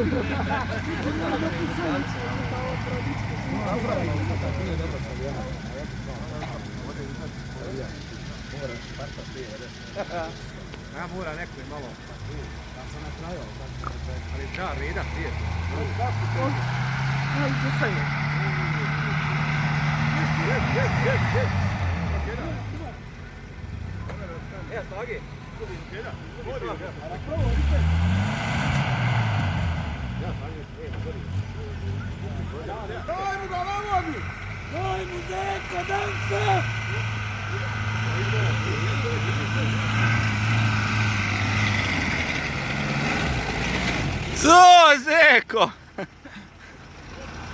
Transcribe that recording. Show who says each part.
Speaker 1: Ja mora neko i malo, da sam na kraju, ali da, reda prije. Ajde sam je. Ja, snagi.
Speaker 2: Dajmo da navodi! Dajmo Zeka, dam se!
Speaker 3: Co, Zeko?